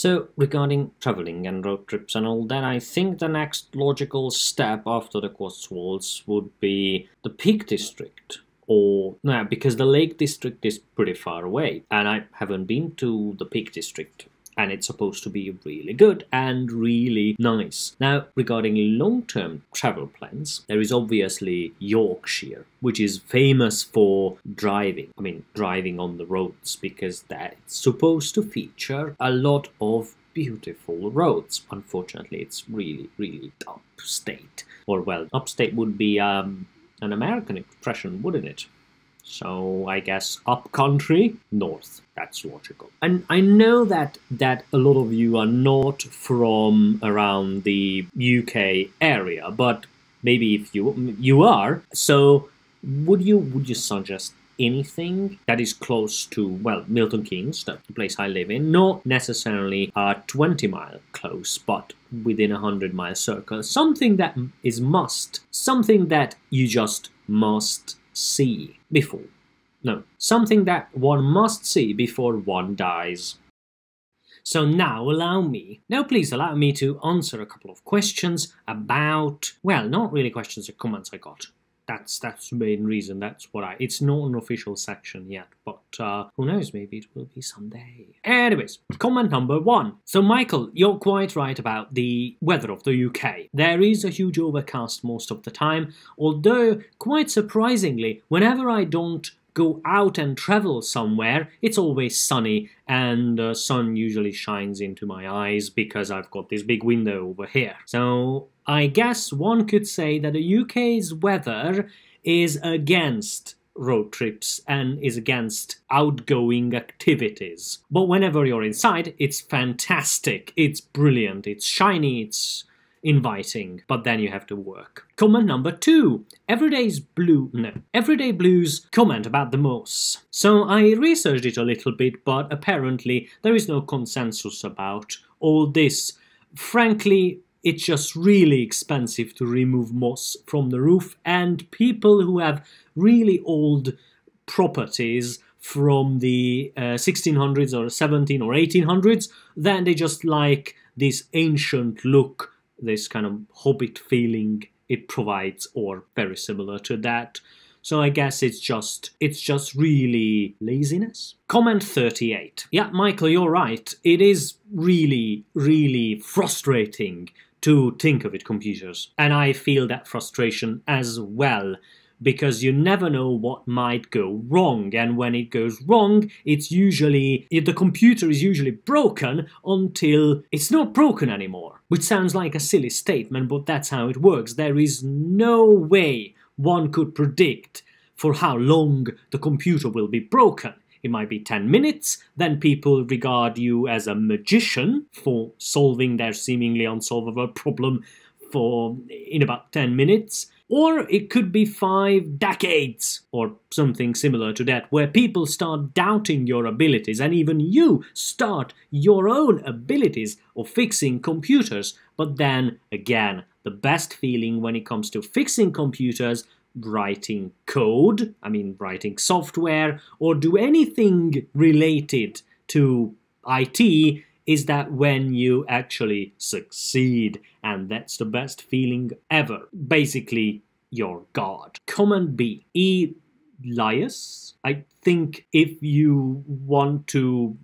So regarding traveling and road trips and all that, I think the next logical step after the Cotswolds would be the Peak District. Or, no, because the Lake District is pretty far away, and I haven't been to the Peak District. And it's supposed to be really good and really nice. Now, regarding long-term travel plans, there is obviously Yorkshire, which is famous for driving. I mean, driving on the roads, because that's supposed to feature a lot of beautiful roads. Unfortunately, it's really, really upstate. Or, well, upstate would be an American expression, wouldn't it? So I guess upcountry, north. That's logical. And I know that a lot of you are not from around the UK area, but maybe if you are, so would you suggest anything that is close to, well, Milton Keynes, the place I live in, not necessarily 20 mile close, but within a 100-mile circle, something that is must, something that you just must see before. No, something that one must see before one dies. So now please allow me to answer a couple of questions about, well, not really questions or comments I got. That's the main reason, it's not an official section yet, but who knows, maybe it will be someday. Anyways, comment number 1. So Michael, you're quite right about the weather of the UK. There is a huge overcast most of the time, although quite surprisingly, whenever I don't go out and travel somewhere, it's always sunny, and the sun usually shines into my eyes because I've got this big window over here. So I guess one could say that the UK's weather is against road trips and is against outgoing activities. But whenever you're inside, it's fantastic, it's brilliant, it's shiny, it's inviting, but then you have to work. Comment number 2. Everyday Blues comment about the moss. So I researched it a little bit, but apparently there is no consensus about all this. Frankly, it's just really expensive to remove moss from the roof, and people who have really old properties from the 1600s or 17 or 1800s, then they just like this ancient look, this kind of hobbit feeling it provides, or very similar to that. So I guess it's just really laziness. Comment 38. Yeah, Michael, you're right. It is really, really frustrating to think of it, computers. And I feel that frustration as well, because you never know what might go wrong, and when it goes wrong, the computer is usually broken until it's not broken anymore. Which sounds like a silly statement, but that's how it works. There is no way one could predict for how long the computer will be broken. It might be 10 minutes, then people regard you as a magician for solving their seemingly unsolvable problem in about 10 minutes. Or it could be 5 decades, or something similar to that, where people start doubting your abilities, and even you start your own abilities of fixing computers. But then, again, the best feeling when it comes to fixing computers, writing code, writing software, or do anything related to IT, is that when you actually succeed, and that's the best feeling ever. Basically, you're God. Comment B. Elias? I think if you want to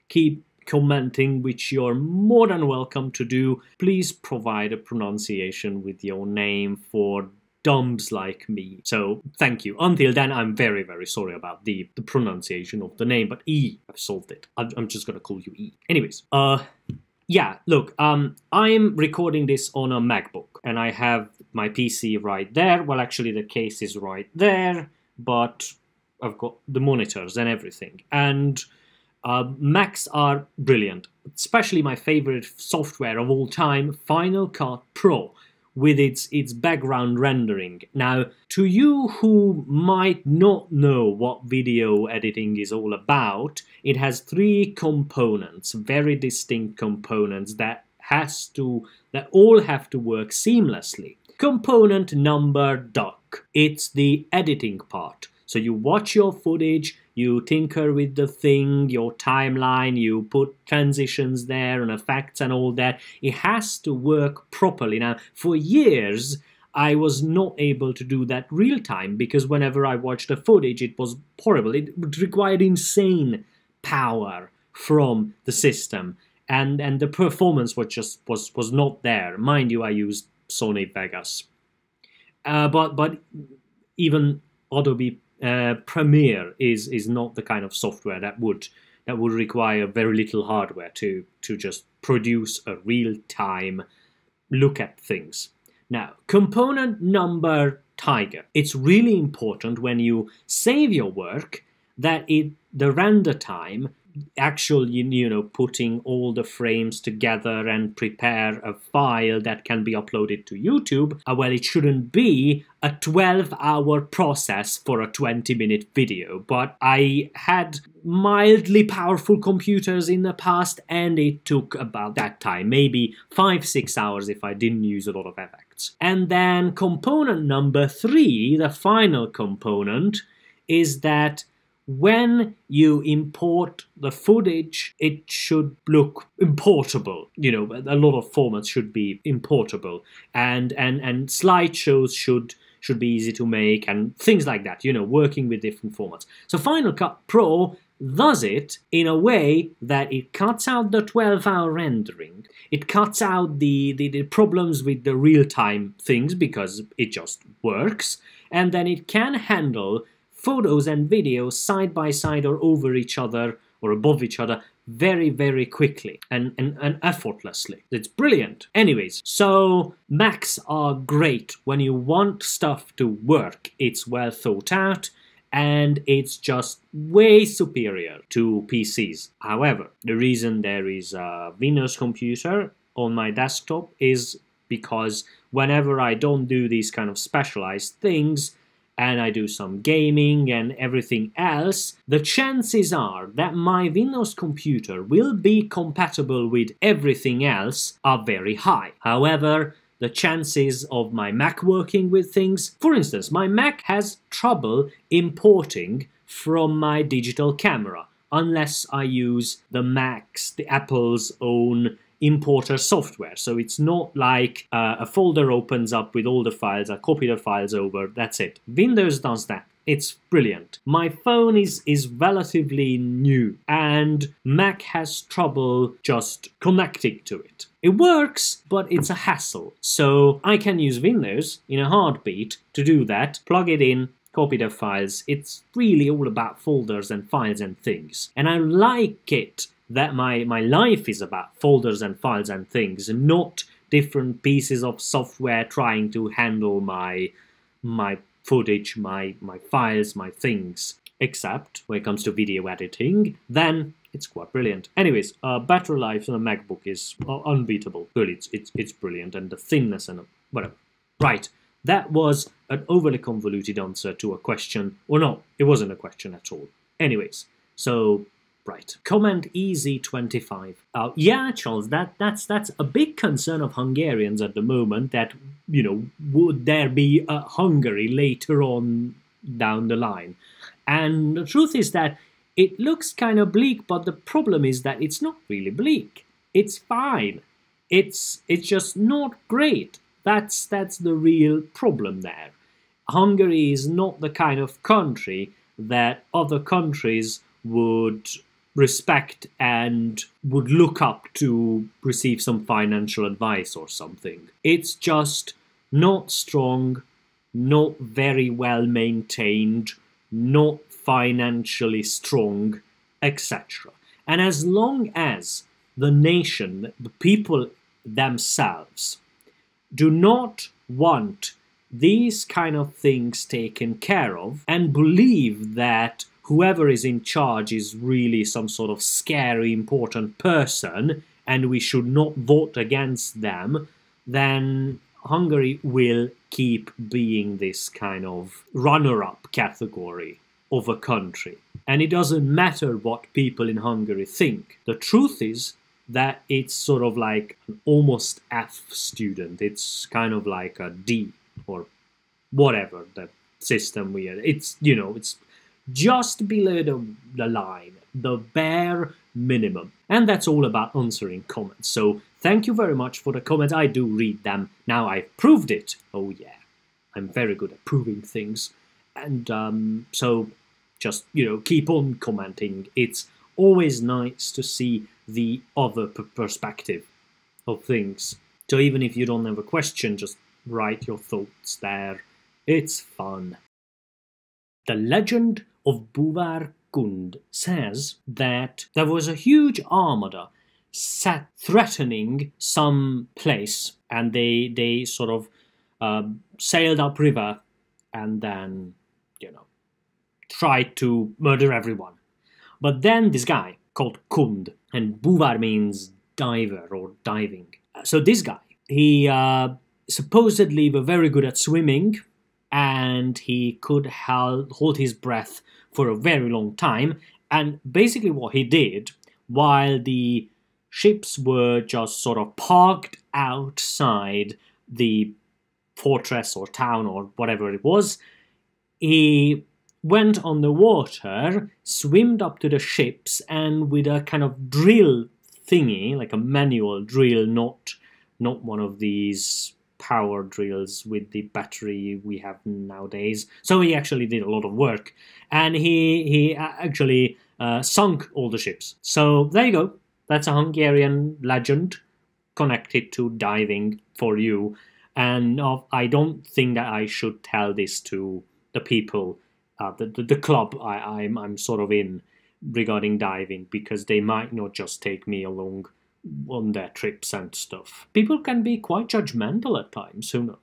keep commenting, which you're more than welcome to do, please provide a pronunciation with your name for dumbs like me. So, thank you. Until then, I'm very, very sorry about the pronunciation of the name, but I've solved it. I'm just gonna call you E. Anyways, yeah, look, I'm recording this on a MacBook, and I have my PC right there. Well, actually, the case is right there, but I've got the monitors and everything. And Macs are brilliant, especially my favorite software of all time, Final Cut Pro, with its background rendering. Now, to you who might not know what video editing is all about, it has 3 components, very distinct components that all have to work seamlessly. Component number duck. It's the editing part. So you watch your footage, you tinker with the thing, your timeline, you put transitions there and effects and all that. It has to work properly. Now, for years, I was not able to do that real time because whenever I watched the footage, it was horrible. It required insane power from the system, and the performance was not there. Mind you, I used Sony Vegas, but even Adobe Premiere is not the kind of software that would require very little hardware to just produce a real time look at things. Now, component number Tiger. It's really important when you save your work that the render time, actual, putting all the frames together and prepare a file that can be uploaded to YouTube, well, it shouldn't be a 12-hour process for a 20-minute video. But I had mildly powerful computers in the past, and it took about that time, maybe 5-6 hours if I didn't use a lot of effects. And then component number 3, the final component, is that when you import the footage, it should look importable. A lot of formats should be importable, and slideshows should be easy to make, and things like that, working with different formats. So Final Cut Pro does it in a way that it cuts out the 12-hour rendering, it cuts out the problems with the real-time things because it just works, and then it can handle photos and videos side by side or over each other or above each other very, very quickly and effortlessly. It's brilliant. Anyways, so Macs are great when you want stuff to work. It's well thought out, and it's just way superior to PCs. However, the reason there is a Windows computer on my desktop is because whenever I don't do these kind of specialized things, and I do some gaming and everything else, the chances are that my Windows computer will be compatible with everything else are very high. However, the chances of my Mac working with things, for instance, my Mac has trouble importing from my digital camera unless I use the Apple's own importer software. So it's not like a folder opens up with all the files, I copy the files over, that's it. Windows does that. It's brilliant. My phone is relatively new, and Mac has trouble just connecting to it. It works, but it's a hassle. So I can use Windows in a heartbeat to do that, plug it in, copy the files. It's really all about folders and files and things. And I like it that my life is about folders and files and things, and not different pieces of software trying to handle my footage, my files, my things. Except when it comes to video editing, then it's quite brilliant. Anyways, battery life on a MacBook is unbeatable. Really, it's brilliant, and the thinness and whatever. Right, that was an overly convoluted answer to a question, or no, it wasn't a question at all. Anyways, so. Right. Comment Easy25. Yeah, Charles, that's a big concern of Hungarians at the moment, that, would there be a Hungary later on down the line? And the truth is that it looks kind of bleak, but the problem is that it's not really bleak. It's fine. It's just not great. That's the real problem there. Hungary is not the kind of country that other countries would respect and would look up to receive some financial advice or something. It's just not strong, not very well maintained, not financially strong, etc. And as long as the nation, the people themselves, do not want these kind of things taken care of and believe that whoever is in charge is really some sort of scary, important person, and we should not vote against them, then Hungary will keep being this kind of runner-up category of a country. And it doesn't matter what people in Hungary think. The truth is that it's sort of like an almost F student. It's kind of like a D, or whatever the system we are. It's, it's just below the line, the bare minimum. And that's all about answering comments. So thank you very much for the comments. I do read them. Now I've proved it. Oh yeah, I'm very good at proving things. And so just, keep on commenting. It's always nice to see the other perspective of things. So even if you don't have a question, just write your thoughts there. It's fun. The legend of Buvarkund says that there was a huge armada sat threatening some place, and they sort of sailed upriver and then, tried to murder everyone. But then this guy called Kund, and Buvar means diver or diving. So this guy, he supposedly were very good at swimming, and he could hold his breath for a very long time. And basically what he did, while the ships were just sort of parked outside the fortress or town or whatever it was, he went on the water, swimmed up to the ships, and with a kind of drill thingy, like a manual drill, not one of these power drills with the battery we have nowadays. So he actually did a lot of work, and he actually sunk all the ships. So there you go. That's a Hungarian legend connected to diving for you. And I don't think that I should tell this to the people, the club I'm sort of in regarding diving, because they might not just take me along on their trips and stuff. People can be quite judgmental at times, who knows?